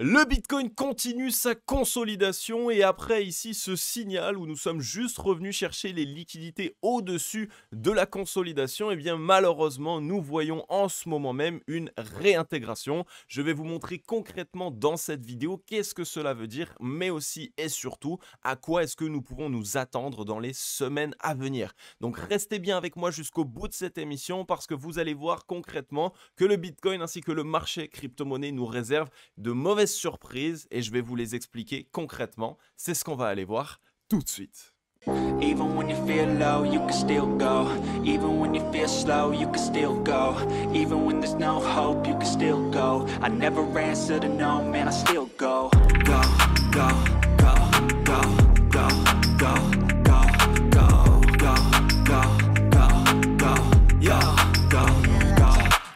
Le Bitcoin continue sa consolidation et après ici ce signal où nous sommes juste revenus chercher les liquidités au-dessus de la consolidation, et bien malheureusement nous voyons en ce moment même une réintégration. Je vais vous montrer concrètement dans cette vidéo qu'est-ce que cela veut dire, mais aussi et surtout à quoi est-ce que nous pouvons nous attendre dans les semaines à venir. Donc restez bien avec moi jusqu'au bout de cette émission parce que vous allez voir concrètement que le Bitcoin ainsi que le marché crypto-monnaie nous réservent de mauvaises surprises et je vais vous les expliquer concrètement. C'est ce qu'on va aller voir tout de suite. Even when you feel low, you can still go. Even when you feel slow, you can still go. Even when there's no hope, you can still go. I never answer to no, man, I still go. Go, go, go, go, go, go, go, go, go, go, go, go, yo, go,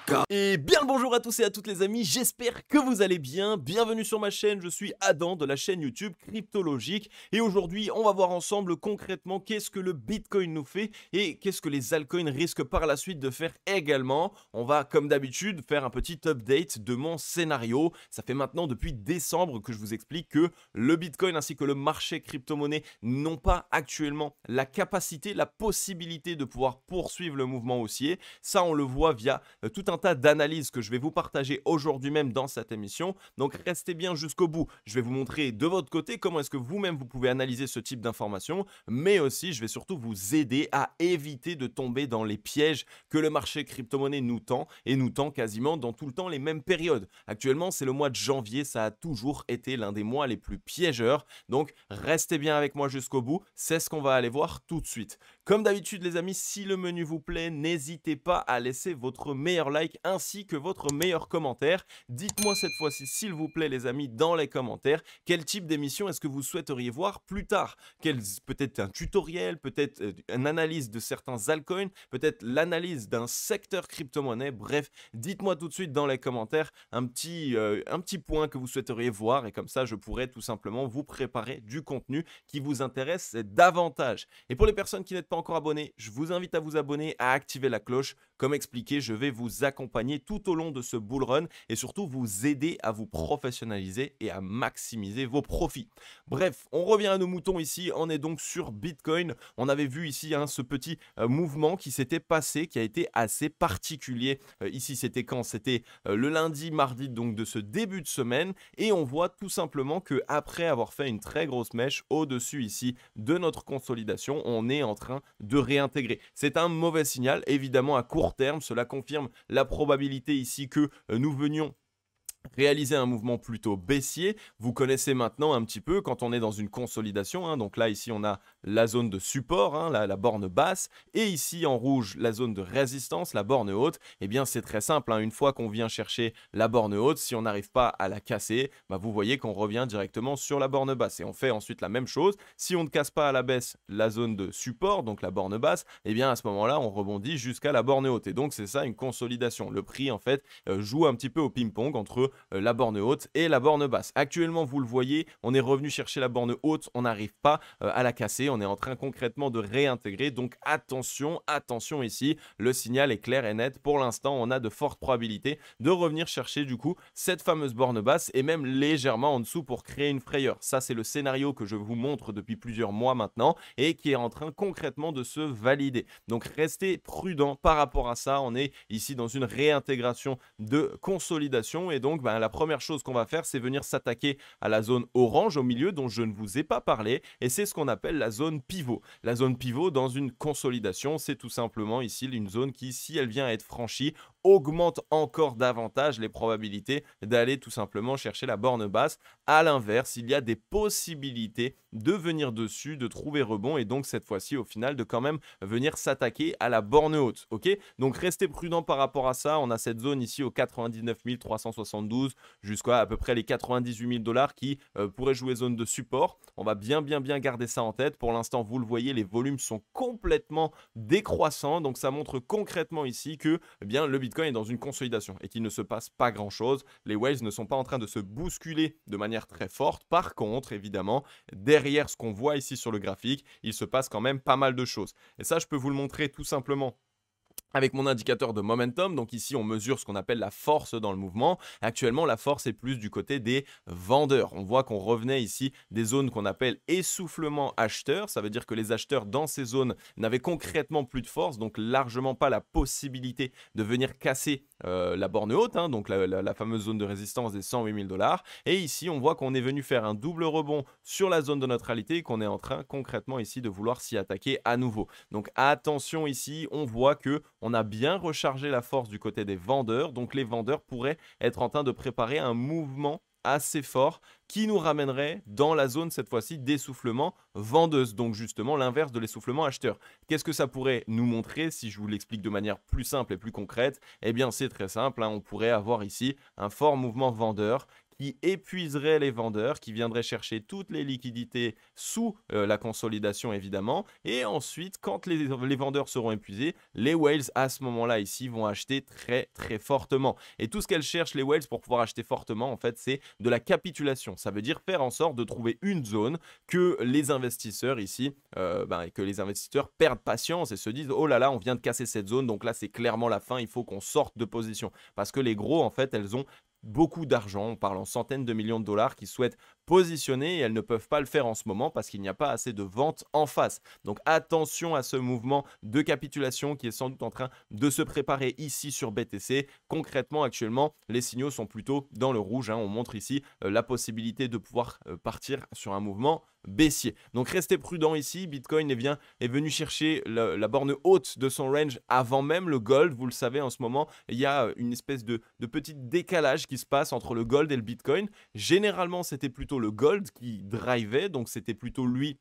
go. Et bien le bonjour à tous et à toutes les amis, j'espère que vous allez bien. Bienvenue sur ma chaîne, je suis Adam de la chaîne YouTube Cryptologique et aujourd'hui on va voir ensemble concrètement qu'est-ce que le Bitcoin nous fait et qu'est-ce que les altcoins risquent par la suite de faire également. On va comme d'habitude faire un petit update de mon scénario. Ça fait maintenant depuis décembre que je vous explique que le Bitcoin ainsi que le marché crypto-monnaie n'ont pas actuellement la capacité, la possibilité de pouvoir poursuivre le mouvement haussier. Ça on le voit via tout un tas d'analyses que je vais vous partager aujourd'hui même dans cette émission. Donc restez bien jusqu'au bout. Je vais vous montrer de votre côté comment est-ce que vous-même vous pouvez analyser ce type d'informations, mais aussi je vais surtout vous aider à éviter de tomber dans les pièges que le marché crypto-monnaie nous tend et nous tend quasiment dans tout le temps les mêmes périodes. Actuellement, c'est le mois de janvier, ça a toujours été l'un des mois les plus piégeurs. Donc restez bien avec moi jusqu'au bout, c'est ce qu'on va aller voir tout de suite. Comme d'habitude les amis, si le menu vous plaît, n'hésitez pas à laisser votre meilleur like ainsi que votre meilleur commentaire. Dites-moi cette fois-ci, s'il vous plaît les amis, dans les commentaires, quel type d'émission est-ce que vous souhaiteriez voir plus tard? Peut-être un tutoriel, peut-être une analyse de certains altcoins, peut-être l'analyse d'un secteur crypto-monnaie. Bref, dites-moi tout de suite dans les commentaires un petit point que vous souhaiteriez voir et comme ça je pourrais tout simplement vous préparer du contenu qui vous intéresse davantage. Et pour les personnes qui n'êtes pas encore abonnées, je vous invite à vous abonner, à activer la cloche. Comme expliqué, je vais vous accompagner tout au long de ce bull run et surtout vous aider à vous professionnaliser et à maximiser vos profits. Bref, on revient à nos moutons ici, on est donc sur Bitcoin. On avait vu ici ce petit mouvement qui s'était passé, qui a été assez particulier. Ici, c'était quand? C'était le lundi, mardi donc de ce début de semaine et on voit tout simplement que après avoir fait une très grosse mèche au-dessus ici de notre consolidation, on est en train de réintégrer. C'est un mauvais signal, évidemment à court terme, cela confirme la probabilité ici que nous venions réaliser un mouvement plutôt baissier. Vous connaissez maintenant un petit peu quand on est dans une consolidation. Donc là, ici, on a la zone de support, la borne basse. Et ici, en rouge, la zone de résistance, la borne haute. Eh bien, c'est très simple. Une fois qu'on vient chercher la borne haute, si on n'arrive pas à la casser, vous voyez qu'on revient directement sur la borne basse. Et on fait ensuite la même chose. Si on ne casse pas à la baisse la zone de support, donc la borne basse, eh bien, à ce moment-là, on rebondit jusqu'à la borne haute. Et donc, c'est ça une consolidation. Le prix, en fait, joue un petit peu au ping-pong entre la borne haute et la borne basse. Actuellement, vous le voyez, on est revenu chercher la borne haute, on n'arrive pas à la casser, on est en train concrètement de réintégrer, donc attention, attention ici, le signal est clair et net. Pour l'instant, on a de fortes probabilités de revenir chercher du coup cette fameuse borne basse et même légèrement en dessous pour créer une frayeur. Ça, c'est le scénario que je vous montre depuis plusieurs mois maintenant et qui est en train concrètement de se valider. Donc, restez prudent par rapport à ça. On est ici dans une réintégration de consolidation et donc, la première chose qu'on va faire, c'est venir s'attaquer à la zone orange au milieu dont je ne vous ai pas parlé et c'est ce qu'on appelle la zone pivot. La zone pivot dans une consolidation, c'est tout simplement ici une zone qui, si elle vient à être franchie, augmente encore davantage les probabilités d'aller tout simplement chercher la borne basse. À l'inverse, il y a des possibilités de venir dessus, de trouver rebond et donc cette fois-ci au final de quand même venir s'attaquer à la borne haute. Ok, donc restez prudent par rapport à ça. On a cette zone ici au 99 372 jusqu'à à peu près les 98 000 $ qui pourraient jouer zone de support. On va bien garder ça en tête. Pour l'instant, vous le voyez, les volumes sont complètement décroissants. Donc ça montre concrètement ici que le Bitcoin est dans une consolidation et qu'il ne se passe pas grand-chose. Les waves ne sont pas en train de se bousculer de manière très forte. Par contre, évidemment, derrière ce qu'on voit ici sur le graphique, il se passe quand même pas mal de choses. Et ça, je peux vous le montrer tout simplement avec mon indicateur de momentum. Donc ici, on mesure ce qu'on appelle la force dans le mouvement. Actuellement, la force est plus du côté des vendeurs. On voit qu'on revenait ici des zones qu'on appelle essoufflement acheteur. Ça veut dire que les acheteurs dans ces zones n'avaient concrètement plus de force, donc largement pas la possibilité de venir casser la borne haute, hein, donc la fameuse zone de résistance des 108 000 $. Et ici, on voit qu'on est venu faire un double rebond sur la zone de neutralité et qu'on est en train concrètement ici de vouloir s'y attaquer à nouveau. Donc attention ici, on voit que on a bien rechargé la force du côté des vendeurs, donc les vendeurs pourraient être en train de préparer un mouvement assez fort qui nous ramènerait dans la zone cette fois-ci d'essoufflement vendeuse, donc justement l'inverse de l'essoufflement acheteur. Qu'est-ce que ça pourrait nous montrer si je vous l'explique de manière plus simple et plus concrète? Eh bien c'est très simple, hein, on pourrait avoir ici un fort mouvement vendeur qui épuiserait les vendeurs, qui viendraient chercher toutes les liquidités sous la consolidation évidemment, et ensuite quand les vendeurs seront épuisés, les whales à ce moment-là ici vont acheter très très fortement. Et tout ce qu'elles cherchent les whales pour pouvoir acheter fortement en fait c'est de la capitulation. Ça veut dire faire en sorte de trouver une zone que les investisseurs ici, que les investisseurs perdent patience et se disent oh là là on vient de casser cette zone donc là c'est clairement la fin, il faut qu'on sorte de position. Parce que les gros en fait elles ont beaucoup d'argent, on parle en centaines de millions de dollars qui souhaitent positionner et elles ne peuvent pas le faire en ce moment parce qu'il n'y a pas assez de ventes en face. Donc attention à ce mouvement de capitulation qui est sans doute en train de se préparer ici sur BTC. Concrètement, actuellement, les signaux sont plutôt dans le rouge, hein. On montre ici la possibilité de pouvoir partir sur un mouvement baissier. Donc restez prudent ici, Bitcoin est venu chercher la borne haute de son range avant même le gold. Vous le savez en ce moment, il y a une espèce de petit décalage qui se passe entre le gold et le Bitcoin. Généralement, c'était plutôt le gold qui drivait, donc c'était plutôt lui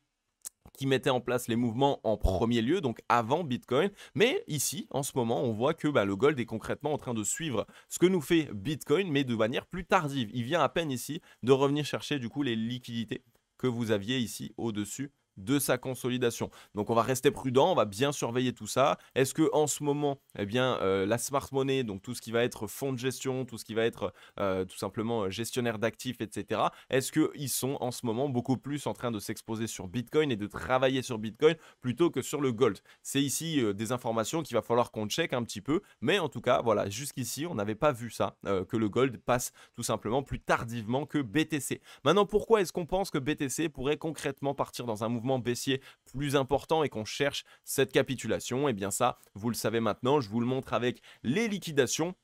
qui mettait en place les mouvements en premier lieu, donc avant Bitcoin. Mais ici, en ce moment, on voit que le gold est concrètement en train de suivre ce que nous fait Bitcoin, mais de manière plus tardive. Il vient à peine ici de revenir chercher du coup les liquidités que vous aviez ici au-dessus de sa consolidation. Donc on va rester prudent, on va bien surveiller tout ça. Est-ce que en ce moment, eh bien, la smart money, donc tout ce qui va être fonds de gestion, tout ce qui va être tout simplement gestionnaire d'actifs, etc., est-ce qu'ils sont en ce moment beaucoup plus en train de s'exposer sur Bitcoin et de travailler sur Bitcoin plutôt que sur le gold? C'est ici des informations qu'il va falloir qu'on check un petit peu, mais en tout cas, voilà, jusqu'ici, on n'avait pas vu ça, que le gold passe tout simplement plus tardivement que BTC. Maintenant, pourquoi est-ce qu'on pense que BTC pourrait concrètement partir dans un mouvement baissier plus important et qu'on cherche cette capitulation? Et bien ça, vous le savez maintenant, je vous le montre avec les liquidations.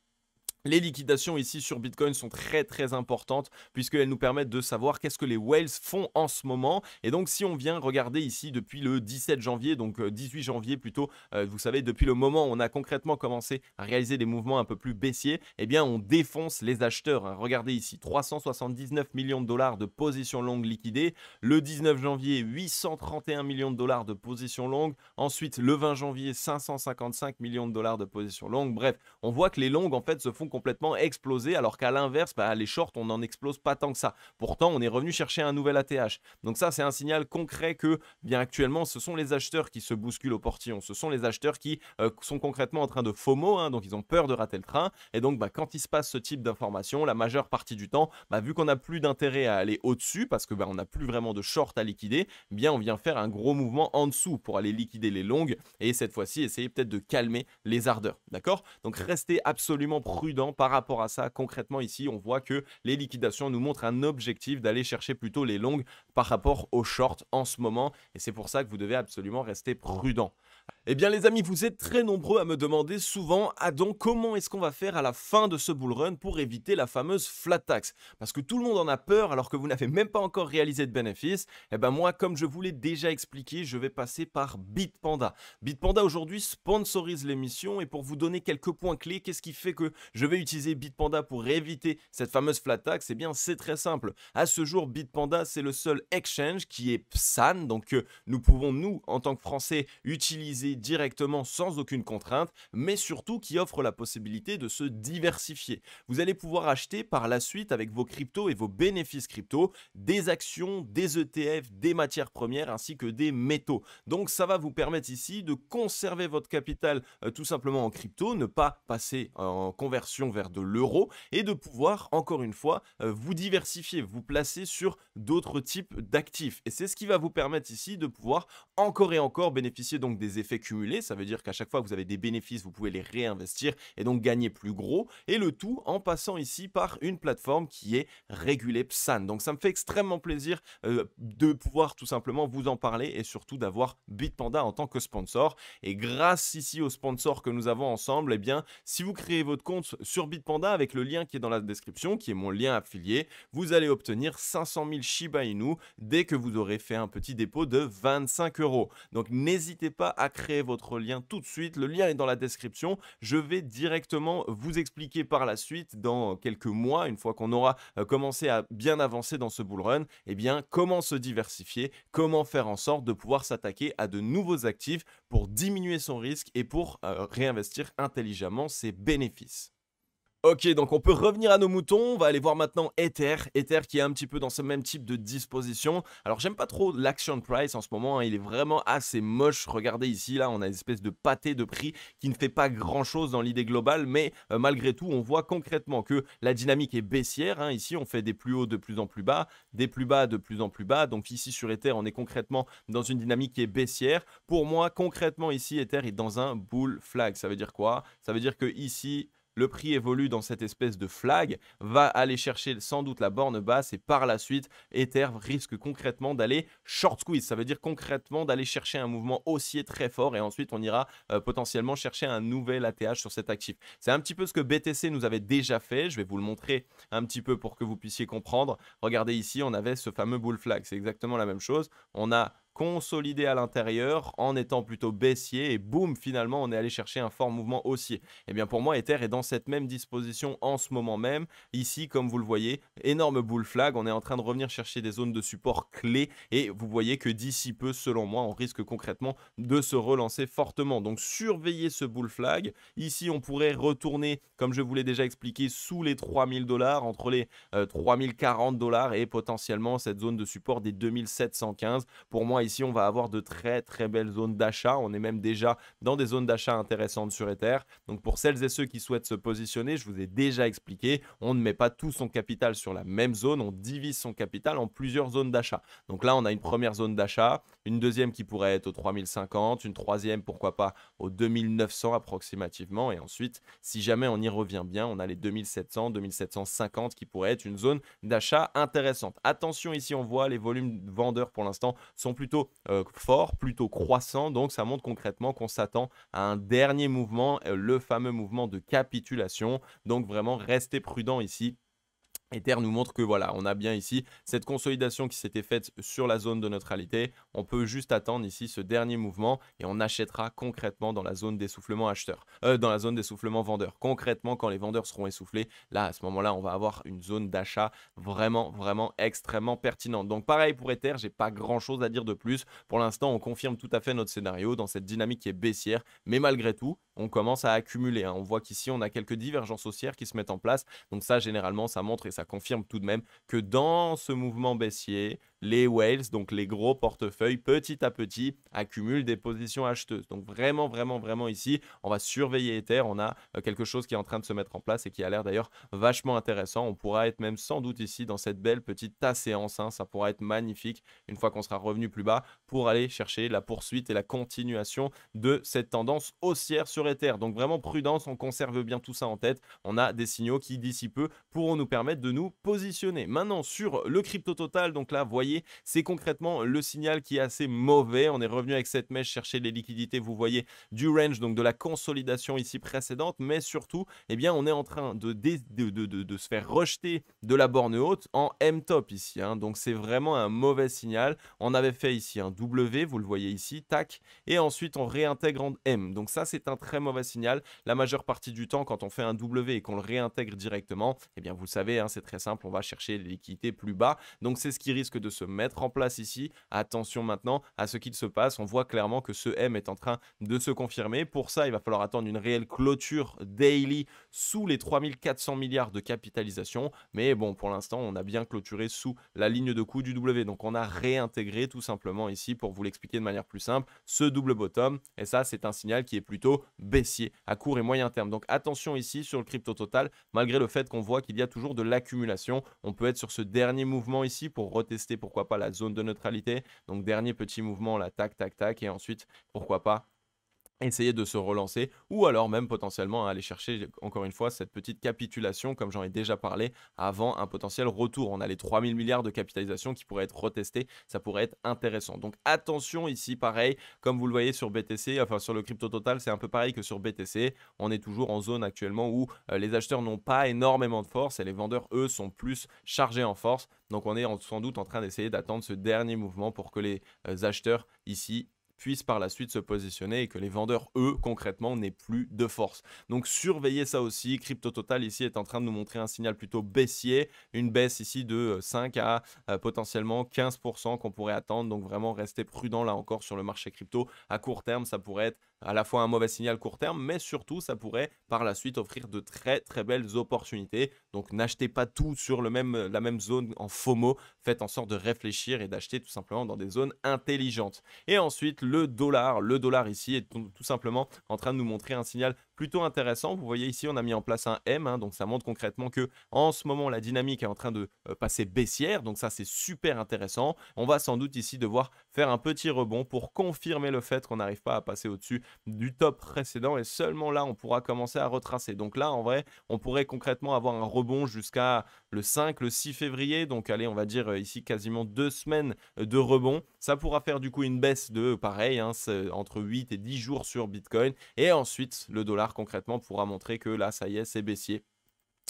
Les liquidations ici sur Bitcoin sont très très importantes puisqu'elles nous permettent de savoir qu'est-ce que les whales font en ce moment. Et donc si on vient regarder ici depuis le 17 janvier, donc 18 janvier plutôt, vous savez depuis le moment où on a concrètement commencé à réaliser des mouvements un peu plus baissiers, eh bien on défonce les acheteurs, hein. Regardez ici, 379 millions de dollars de positions longues liquidées. Le 19 janvier, 831 millions de dollars de positions longues. Ensuite le 20 janvier, 555 millions de dollars de positions longues. Bref, on voit que les longues en fait se font complètement exploser, alors qu'à l'inverse, les shorts, on n'en explose pas tant que ça. Pourtant, on est revenu chercher un nouvel ATH. Donc ça, c'est un signal concret que, bien actuellement, ce sont les acheteurs qui se bousculent au portillon. Ce sont les acheteurs qui sont concrètement en train de FOMO, hein, donc ils ont peur de rater le train. Et donc, quand il se passe ce type d'information, la majeure partie du temps, vu qu'on n'a plus d'intérêt à aller au-dessus, parce que on n'a plus vraiment de short à liquider, eh bien, on vient faire un gros mouvement en dessous pour aller liquider les longues et cette fois-ci, essayer peut-être de calmer les ardeurs. D'accord? Donc, restez absolument prudent par rapport à ça. Concrètement ici on voit que les liquidations nous montrent un objectif d'aller chercher plutôt les longues par rapport aux shorts en ce moment et c'est pour ça que vous devez absolument rester prudent. Eh bien les amis, vous êtes très nombreux à me demander souvent Adam, comment est-ce qu'on va faire à la fin de ce bull run pour éviter la fameuse flat tax? Parce que tout le monde en a peur alors que vous n'avez même pas encore réalisé de bénéfices. Eh bien moi, comme je vous l'ai déjà expliqué, je vais passer par Bitpanda. Bitpanda aujourd'hui sponsorise l'émission et pour vous donner quelques points clés, qu'est-ce qui fait que je vais utiliser Bitpanda pour éviter cette fameuse flat tax? Eh bien c'est très simple. À ce jour, Bitpanda c'est le seul exchange qui est PSAN, donc nous pouvons nous en tant que Français utiliser directement sans aucune contrainte, mais surtout qui offre la possibilité de se diversifier. Vous allez pouvoir acheter par la suite avec vos cryptos et vos bénéfices crypto des actions, des ETF, des matières premières ainsi que des métaux. Donc ça va vous permettre ici de conserver votre capital tout simplement en crypto, ne pas passer en conversion vers de l'euro et de pouvoir encore une fois vous diversifier, vous placer sur d'autres types d'actifs. Et c'est ce qui va vous permettre ici de pouvoir encore et encore bénéficier donc des effet cumulé, ça veut dire qu'à chaque fois que vous avez des bénéfices, vous pouvez les réinvestir et donc gagner plus gros, et le tout en passant ici par une plateforme qui est régulée PSAN. Donc ça me fait extrêmement plaisir de pouvoir tout simplement vous en parler et surtout d'avoir Bitpanda en tant que sponsor. Et grâce ici au sponsor que nous avons ensemble, eh bien, si vous créez votre compte sur Bitpanda avec le lien qui est dans la description, qui est mon lien affilié, vous allez obtenir 500 000 Shiba Inu dès que vous aurez fait un petit dépôt de 25 €. Donc n'hésitez pas à créer votre lien tout de suite. Le lien est dans la description. Je vais directement vous expliquer par la suite, dans quelques mois, une fois qu'on aura commencé à bien avancer dans ce bull run, eh bien, comment se diversifier, comment faire en sorte de pouvoir s'attaquer à de nouveaux actifs pour diminuer son risque et pour réinvestir intelligemment ses bénéfices. Ok, donc on peut revenir à nos moutons, on va aller voir maintenant Ether qui est un petit peu dans ce même type de disposition. Alors j'aime pas trop l'action price en ce moment, hein, il est vraiment assez moche. Regardez ici, là on a une espèce de pâté de prix qui ne fait pas grand chose dans l'idée globale, mais malgré tout on voit concrètement que la dynamique est baissière, hein. Ici on fait des plus hauts de plus en plus bas, des plus bas de plus en plus bas, donc ici sur Ether on est concrètement dans une dynamique qui est baissière. Pour moi concrètement ici Ether est dans un bull flag, ça veut dire quoi? Ça veut dire que ici le prix évolue dans cette espèce de flag, va aller chercher sans doute la borne basse et par la suite, Ether risque concrètement d'aller short squeeze. Ça veut dire concrètement d'aller chercher un mouvement haussier très fort et ensuite on ira potentiellement chercher un nouvel ATH sur cet actif. C'est un petit peu ce que BTC nous avait déjà fait. Je vais vous le montrer un petit peu pour que vous puissiez comprendre. Regardez ici, on avait ce fameux bull flag. C'est exactement la même chose. On a consolidé à l'intérieur en étant plutôt baissier et boum, finalement on est allé chercher un fort mouvement haussier. Et bien pour moi Ether est dans cette même disposition en ce moment même. Ici comme vous le voyez, énorme bull flag, on est en train de revenir chercher des zones de support clés et vous voyez que d'ici peu selon moi on risque concrètement de se relancer fortement. Donc surveillez ce bull flag. Ici on pourrait retourner, comme je vous l'ai déjà expliqué, sous les 3000 $, entre les 3040 $ et potentiellement cette zone de support des 2715. Pour moi ici, on va avoir de très très belles zones d'achat. On est même déjà dans des zones d'achat intéressantes sur Ether. Donc pour celles et ceux qui souhaitent se positionner, je vous ai déjà expliqué, on ne met pas tout son capital sur la même zone, on divise son capital en plusieurs zones d'achat. Donc là, on a une première zone d'achat, une deuxième qui pourrait être aux 3050, une troisième, pourquoi pas, aux 2900 approximativement. Et ensuite, si jamais on y revient bien, on a les 2700, 2750 qui pourraient être une zone d'achat intéressante. Attention, ici, on voit les volumes vendeurs pour l'instant sont plutôt fort, plutôt croissant, donc ça montre concrètement qu'on s'attend à un dernier mouvement, le fameux mouvement de capitulation. Donc vraiment restez prudent ici. Ether nous montre que voilà, on a bien ici cette consolidation qui s'était faite sur la zone de neutralité. On peut juste attendre ici ce dernier mouvement et on achètera concrètement dans la zone d'essoufflement acheteur, dans la zone d'essoufflement vendeur. Concrètement, quand les vendeurs seront essoufflés, là, à ce moment-là, on va avoir une zone d'achat vraiment extrêmement pertinente. Donc pareil pour Ether, j'ai pas grand-chose à dire de plus. Pour l'instant, on confirme tout à fait notre scénario dans cette dynamique qui est baissière, mais malgré tout, on commence à accumuler, hein. On voit qu'ici, on a quelques divergences haussières qui se mettent en place. Donc ça, généralement, ça montre et ça confirme tout de même que dans ce mouvement baissier, les whales, donc les gros portefeuilles, petit à petit, accumulent des positions acheteuses. Donc vraiment ici, on va surveiller Ether. On a quelque chose qui est en train de se mettre en place et qui a l'air d'ailleurs vachement intéressant. On pourra être même sans doute ici dans cette belle petite séance, hein. Ça pourra être magnifique une fois qu'on sera revenu plus bas pour aller chercher la poursuite et la continuation de cette tendance haussière sur Ether. Donc vraiment prudence, on conserve bien tout ça en tête. On a des signaux qui d'ici peu pourront nous permettre de nous positionner. Maintenant sur le crypto total, donc là, vous voyez, c'est concrètement le signal qui est assez mauvais. On est revenu avec cette mèche chercher les liquidités, vous voyez, du range, donc de la consolidation ici précédente, mais surtout, eh bien, on est en train de se faire rejeter de la borne haute en M-top ici, hein. Donc c'est vraiment un mauvais signal. On avait fait ici un W, vous le voyez ici, tac, et ensuite on réintègre en M. Donc ça, c'est un très mauvais signal. La majeure partie du temps, quand on fait un W et qu'on le réintègre directement, eh bien, vous savez, hein, c'est très simple, on va chercher les liquidités plus bas. Donc c'est ce qui risque de se mettre en place ici. Attention maintenant à ce qu'il se passe. On voit clairement que ce M est en train de se confirmer. Pour ça, il va falloir attendre une réelle clôture daily sous les 3400 milliards de capitalisation. Mais bon, pour l'instant, on a bien clôturé sous la ligne de coup du W. Donc on a réintégré tout simplement ici, pour vous l'expliquer de manière plus simple, ce double bottom. Et ça, c'est un signal qui est plutôt baissier à court et moyen terme. Donc attention ici sur le crypto total, malgré le fait qu'on voit qu'il y a toujours de l'accumulation. On peut être sur ce dernier mouvement ici pour retester, pourquoi pas, la zone de neutralité. Donc dernier petit mouvement là, tac, et ensuite, pourquoi pas, essayer de se relancer ou alors même potentiellement aller chercher encore une fois cette petite capitulation comme j'en ai déjà parlé avant un potentiel retour. On a les 3000 milliards de capitalisation qui pourraient être retestés, ça pourrait être intéressant. Donc attention ici pareil, comme vous le voyez sur BTC, enfin sur le crypto total c'est un peu pareil que sur BTC, on est toujours en zone actuellement où les acheteurs n'ont pas énormément de force et les vendeurs eux sont plus chargés en force. Donc on est sans doute en train d'essayer d'attendre ce dernier mouvement pour que les acheteurs ici puissent par la suite se positionner et que les vendeurs, eux, concrètement, n'aient plus de force. Donc surveillez ça aussi. Crypto Total ici est en train de nous montrer un signal plutôt baissier, une baisse ici de 5 à potentiellement 15% qu'on pourrait attendre. Donc vraiment restez prudent là encore sur le marché crypto. À court terme, ça pourrait être à la fois un mauvais signal court terme, mais surtout ça pourrait par la suite offrir de très très belles opportunités. Donc n'achetez pas tout sur la même zone en FOMO, faites en sorte de réfléchir et d'acheter tout simplement dans des zones intelligentes. Et ensuite le dollar ici est tout simplement en train de nous montrer un signal plutôt intéressant. Vous voyez ici on a mis en place un M, donc ça montre concrètement que en ce moment la dynamique est en train de passer baissière, donc ça c'est super intéressant. On va sans doute ici devoir faire un petit rebond pour confirmer le fait qu'on n'arrive pas à passer au-dessus du top précédent et seulement là on pourra commencer à retracer. Donc là en vrai on pourrait concrètement avoir un rebond jusqu'à le 5, le 6 février, donc allez on va dire ici quasiment 2 semaines de rebond. Ça pourra faire du coup une baisse de pareil entre 8 et 10 jours sur Bitcoin et ensuite le dollar concrètement pourra montrer que là ça y est c'est baissier.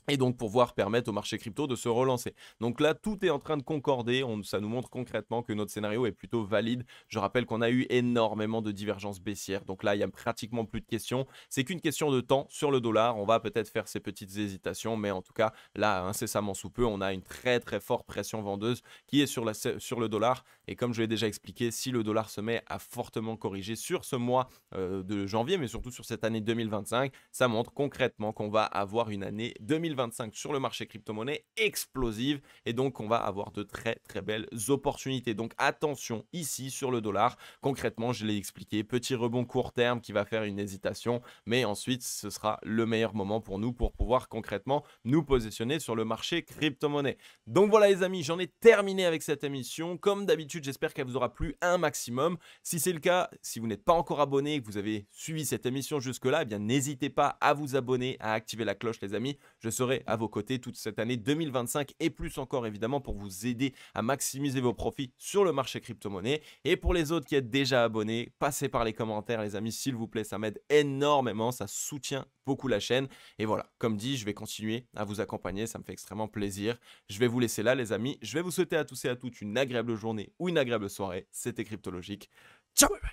Et donc pouvoir permettre au marché crypto de se relancer. Donc là, tout est en train de concorder. Ça nous montre concrètement que notre scénario est plutôt valide. Je rappelle qu'on a eu énormément de divergences baissières. Donc là, il n'y a pratiquement plus de questions. C'est qu'une question de temps sur le dollar. On va peut-être faire ces petites hésitations. Mais en tout cas, là, incessamment sous peu, on a une très très forte pression vendeuse qui est sur le dollar. Et comme je l'ai déjà expliqué, si le dollar se met à fortement corriger sur ce mois de janvier, mais surtout sur cette année 2025, ça montre concrètement qu'on va avoir une année 2025 sur le marché crypto-monnaie explosive et donc on va avoir de très très belles opportunités. Donc attention ici sur le dollar, concrètement je l'ai expliqué, petit rebond court terme qui va faire une hésitation, mais ensuite ce sera le meilleur moment pour nous pour pouvoir concrètement nous positionner sur le marché crypto-monnaie. Donc voilà les amis, j'en ai terminé avec cette émission. Comme d'habitude, j'espère qu'elle vous aura plu un maximum. Si c'est le cas, si vous n'êtes pas encore abonné et que vous avez suivi cette émission jusque-là, eh bien n'hésitez pas à vous abonner, à activer la cloche les amis. Je serai à vos côtés toute cette année 2025 et plus encore évidemment pour vous aider à maximiser vos profits sur le marché crypto-monnaie. Et pour les autres qui êtes déjà abonnés, passez par les commentaires les amis s'il vous plaît, ça m'aide énormément, ça soutient beaucoup la chaîne. Et voilà, comme dit, je vais continuer à vous accompagner, ça me fait extrêmement plaisir. Je vais vous laisser là les amis, je vais vous souhaiter à tous et à toutes une agréable journée ou une agréable soirée. C'était Cryptologique. Ciao bye bye.